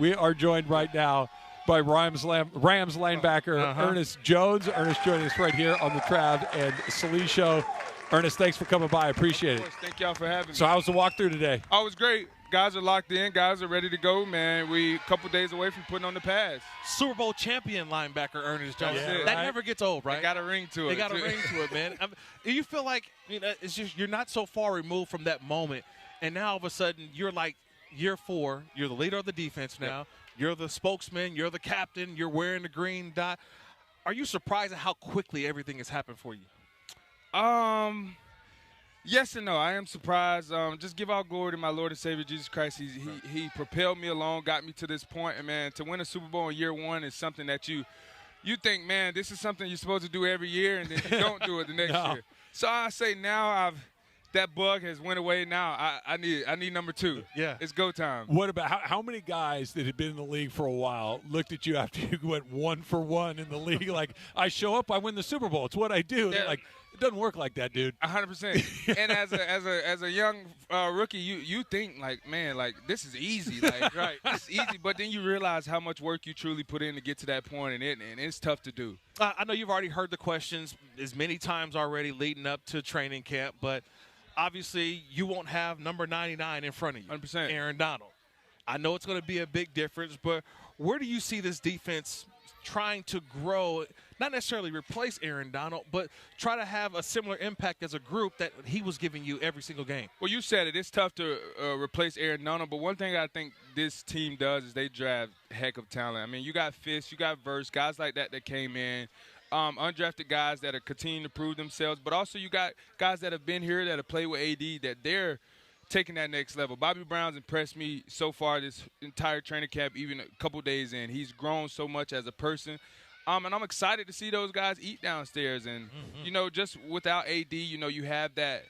We are joined right now by Rams linebacker Ernest Jones. Ernest joining us right here on the Trav and Slee Show. Ernest, thanks for coming by. I appreciate it. Thank y'all for having me. So how's the walkthrough today? Oh, it was great. Guys are locked in. Guys are ready to go, man. We a couple days away from putting on the pads. Super Bowl champion linebacker Ernest Jones. Yeah, that never gets old, right? They got a ring to it. They got a ring to it, man. You feel like it's just you're not so far removed from that moment, and now all of a sudden you're like year 4. You're the leader of the defense now. Yep. You're the spokesman. You're the captain. You're wearing the green dot. Are you surprised at how quickly everything has happened for you? Yes and no. I am surprised. Just give all glory to my Lord and Savior Jesus Christ. He propelled me along, got me to this point, and man, to win a Super Bowl in year 1 is something that you think, man, this is something you're supposed to do every year, and then you don't do it the next year. So I say now that bug has went away. Now I need number 2. Yeah, it's go time. What about how many guys that had been in the league for a while looked at you after you went 1 for 1 in the league? Like, I show up, I win the Super Bowl. It's what I do. Yeah. Like, it doesn't work like that, dude. 100%. And as a young rookie, you think like, man, like this is easy, like right, it's easy. But then you realize how much work you truly put in to get to that point, and it's tough to do. I know you've already heard the questions as many times already leading up to training camp, but obviously you won't have number 99 in front of you, 100%. Aaron Donald. I know it's going to be a big difference, but where do you see this defense trying to grow, not necessarily replace Aaron Donald, but try to have a similar impact as a group that he was giving you every single game? Well, you said it. It's tough to replace Aaron Donald, but one thing I think this team does is they draft heck of talent. I mean, you got Fisk, you got Verse, guys like that came in, undrafted guys that are continuing to prove themselves, but also you got guys that have been here that have played with AD that they're taking that next level. Bobby Brown's impressed me so far this entire training camp, even a couple days in. He's grown so much as a person. And I'm excited to see those guys eat downstairs. And, just without AD, you have that.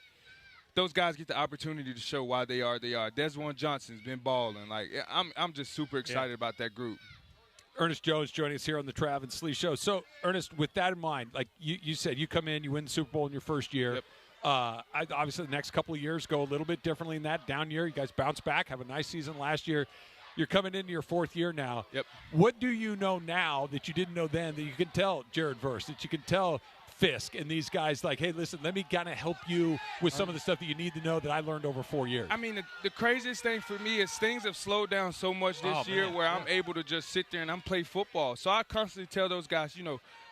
Those guys get the opportunity to show why they are. Desjuan Johnson's been balling. Like, I'm just super excited about that group. Ernest Jones joining us here on the Trav and Slee Show. So, Ernest, with that in mind, like you said, you come in, you win the Super Bowl in your first year. Yep. Obviously, the next couple of years go a little bit differently than that. Down year, you guys bounce back, have a nice season last year. You're coming into your 4th year now. Yep. What do you know now that you didn't know then that you can tell Jared Verse, that you can tell Fisk and these guys like, hey, listen, let me kind of help you with some of the stuff that you need to know that I learned over 4 years? I mean, the craziest thing for me is things have slowed down so much this year where I'm able to just sit there and I'm play football. So I constantly tell those guys,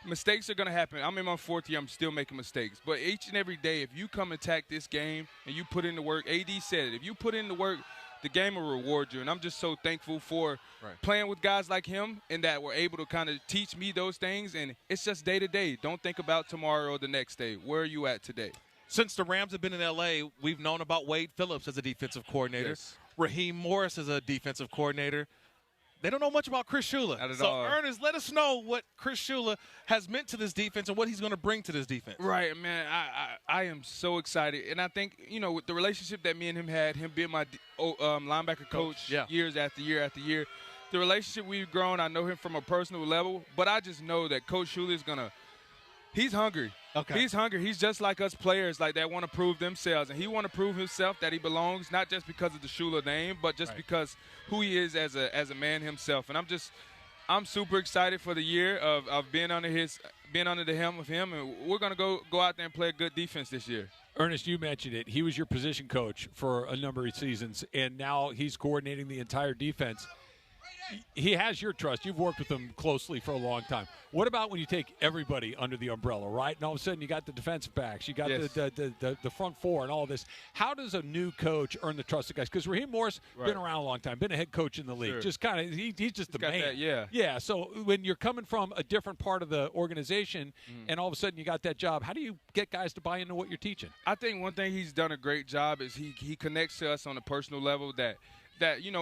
mistakes are going to happen. I'm in my 4th year. I'm still making mistakes. But each and every day, if you come attack this game and you put in the work, AD said it, if you put in the work, the game will reward you. And I'm just so thankful for playing with guys like him and that were able to kind of teach me those things. And it's just day to day. Don't think about tomorrow or the next day. Where are you at today? Since the Rams have been in L.A., we've known about Wade Phillips as a defensive coordinator. Yes. Raheem Morris as a defensive coordinator. They don't know much about Chris Schula. Not at so, all. Ernest, let us know what Chris Schula has meant to this defense and what he's going to bring to this defense. Right, man. I am so excited. And I think, with the relationship that me and him had, him being my linebacker coach years after year after year, the relationship we've grown, I know him from a personal level, but I just know that Coach Schula is going to – he's hungry. Okay. He's hungry. He's just like us players like that want to prove themselves. And he want to prove himself that he belongs, not just because of the Schula name, but just because who he is as a man himself. And I'm super excited for the year of being under the helm of him. And we're going to go out there and play a good defense this year. Ernest, you mentioned it. He was your position coach for a number of seasons, and now he's coordinating the entire defense. He has your trust. You've worked with him closely for a long time. What about when you take everybody under the umbrella, right? And all of a sudden you got the defensive backs, you got the front four and all this. How does a new coach earn the trust of guys? Because Raheem Morris been around a long time, been a head coach in the league. Just kind of he's just the man. Yeah. So when you're coming from a different part of the organization and all of a sudden you got that job, how do you get guys to buy into what you're teaching? I think one thing he's done a great job is he connects to us on a personal level that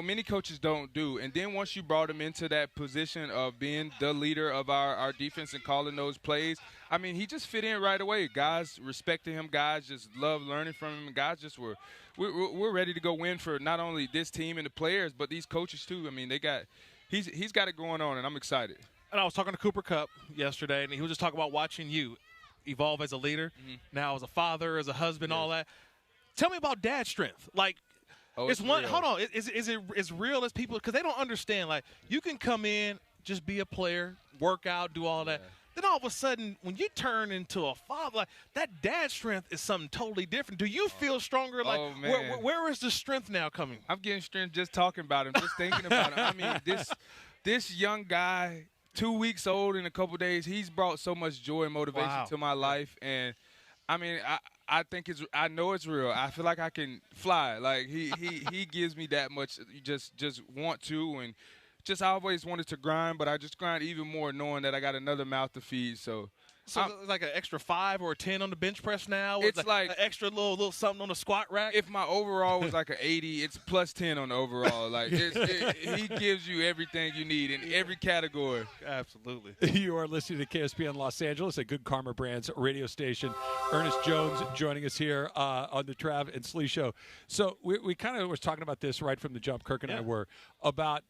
many coaches don't do. And then once you brought him into that position of being the leader of our defense and calling those plays, I mean, he just fit in right away. Guys respected him. Guys just loved learning from him. And guys just we're ready to go win for not only this team and the players, but these coaches too. I mean, he's got it going on, and I'm excited. And I was talking to Cooper Kupp yesterday, and he was just talking about watching you evolve as a leader, now as a father, as a husband, all that. Tell me about dad's strength. Like, Oh, it's one. real. Hold on. Is it as real as people? Because they don't understand. Like, you can come in, just be a player, work out, do all that. Then all of a sudden, when you turn into a father, like, that dad strength is something totally different. Do you feel stronger? Like, where is the strength now coming? I'm getting strength just talking about him, just thinking about him. I mean, this young guy, 2 weeks old in a couple days, he's brought so much joy and motivation to my life. And I mean, I think I know it's real. I feel like I can fly. Like, he gives me that much. Just want to, and just I always wanted to grind, but I just grind even more knowing that I got another mouth to feed. So it's like an extra 5 or a 10 on the bench press now. It's like an extra little something on the squat rack. If my overall was like an 80, it's plus 10 on the overall. Like, he gives you everything you need in every category. Absolutely. You are listening to KSPN Los Angeles, a Good Karma Brands radio station. Ernest Jones joining us here on the Trav and Slee Show. So we kind of was talking about this right from the jump, Kirk and I were, about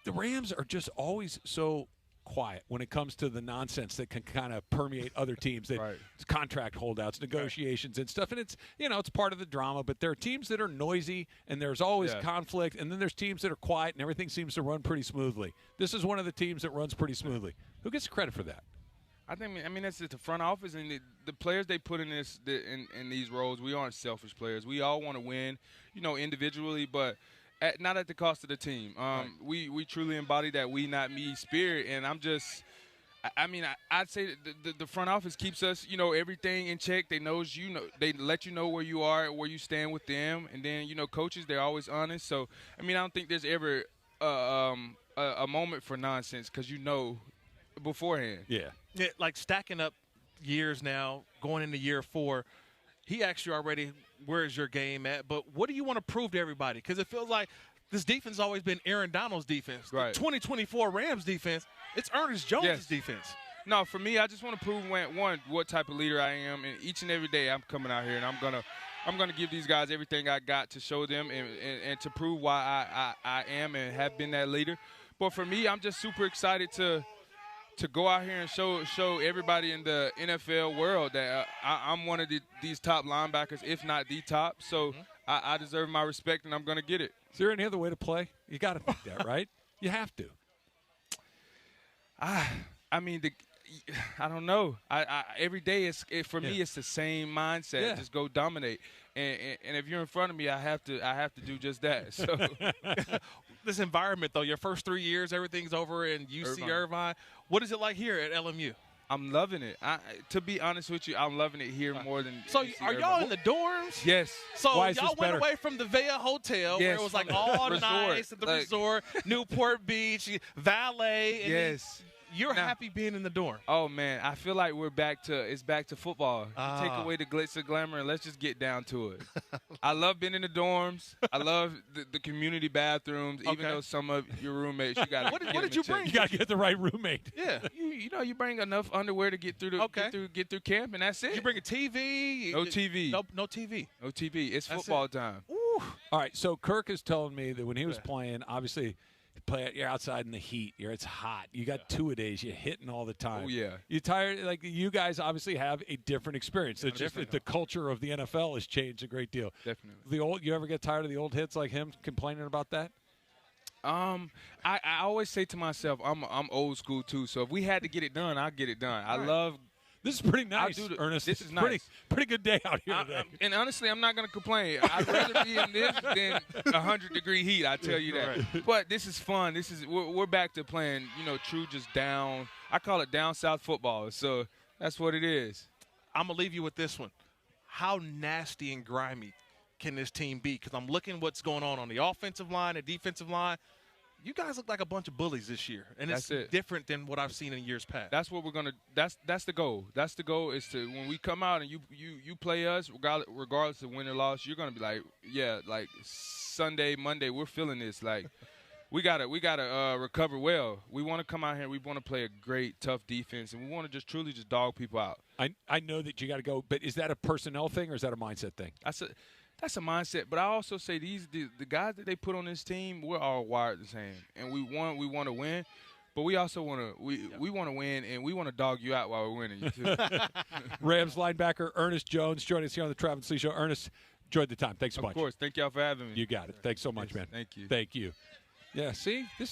the Rams are just always so quiet when it comes to the nonsense that can kind of permeate other teams. It's contract holdouts, negotiations, and stuff. And it's it's part of the drama. But there are teams that are noisy, and there's always conflict. And then there's teams that are quiet, and everything seems to run pretty smoothly. This is one of the teams that runs pretty smoothly. Who gets credit for that? I mean that's just the front office and the players they put in in these roles. We aren't selfish players. We all want to win, individually, but not at the cost of the team. We truly embody that we not me spirit, and I'd say the front office keeps us, everything in check. They they let you know where you are, where you stand with them, and then coaches, they're always honest. So I don't think there's ever a moment for nonsense because beforehand. Yeah, like stacking up years now, going into year 4. He asked you already, where's your game at? But what do you want to prove to everybody? Because it feels like this defense has always been Aaron Donald's defense. Right. The 2024 Rams defense, it's Ernest Jones' defense. No, for me, I just want to prove, one, what type of leader I am. And each and every day I'm coming out here and I'm gonna give these guys everything I got to show them and to prove why I am and have been that leader. But for me, I'm just super excited to go out here and show everybody in the NFL world that I'm one of these top linebackers, if not the top. So I deserve my respect, and I'm going to get it. Is there any other way to play? You got to think that, right? You have to. I don't know. Every day for me it's the same mindset. Yeah. Just go dominate. And if you're in front of me, I have to do just that. So this environment, though, your first 3 years, everything's over in UC Irvine. What is it like here at LMU? I'm loving it. To be honest with you, I'm loving it here more than. So are y'all in the dorms? Yes. So Why is y'all this went better? away from the Vea Hotel, where it was like all nice at the resort, Newport Beach, valet. And yes. You're happy being in the dorm. Oh man, I feel like it's back to football. Take away the glitz and glamour and let's just get down to it. I love being in the dorms. I love the community bathrooms. Even though some of your roommates, you got. What did you bring? You got to get the right roommate. Yeah. You bring enough underwear to get through get through camp, and that's it. You bring a TV? No TV. No TV. No TV. It's football time. Ooh. All right, so Kirk is telling me that when he was playing, obviously, you're outside in the heat. It's hot. You got two-a-days. You're hitting all the time. Oh, yeah. You tired? Like, you guys obviously have a different experience. It's just that the culture of the NFL has changed a great deal. Definitely. You ever get tired of the old hits like him complaining about that? I always say to myself, I'm old school too. So if we had to get it done, I'll get it done. I love. This is pretty nice, Ernest. This is nice. Pretty good day out here today. And honestly, I'm not going to complain. I'd rather be in this than 100-degree heat. I tell you that. Right. But this is fun. We're back to playing. True just down. I call it down south football. So that's what it is. I'm gonna leave you with this one. How nasty and grimy can this team be? Because I'm looking what's going on the offensive line and defensive line. You guys look like a bunch of bullies this year, and it's different than what I've seen in years past. That's what we're gonna. That's the goal. That's the goal is to when we come out and you play us, regardless of win or loss, you're gonna be like, yeah, like Sunday, Monday, we're feeling this. Like we gotta recover well. We want to come out here. We want to play a great, tough defense, and we want to just truly just dog people out. I know that you got to go, but is that a personnel thing or is that a mindset thing? That's a mindset, but I also say the guys that they put on this team, we're all wired the same, and we want to win, but we also want to we want to win, and we want to dog you out while we're winning. You too. Rams linebacker Ernest Jones joining us here on the Travis Slee Show. Ernest, Enjoyed the time. Thanks a bunch. Of course. Thank y'all for having me. You got it. Thanks so much, Yes, man. Thank you. Thank you. Yeah, see? This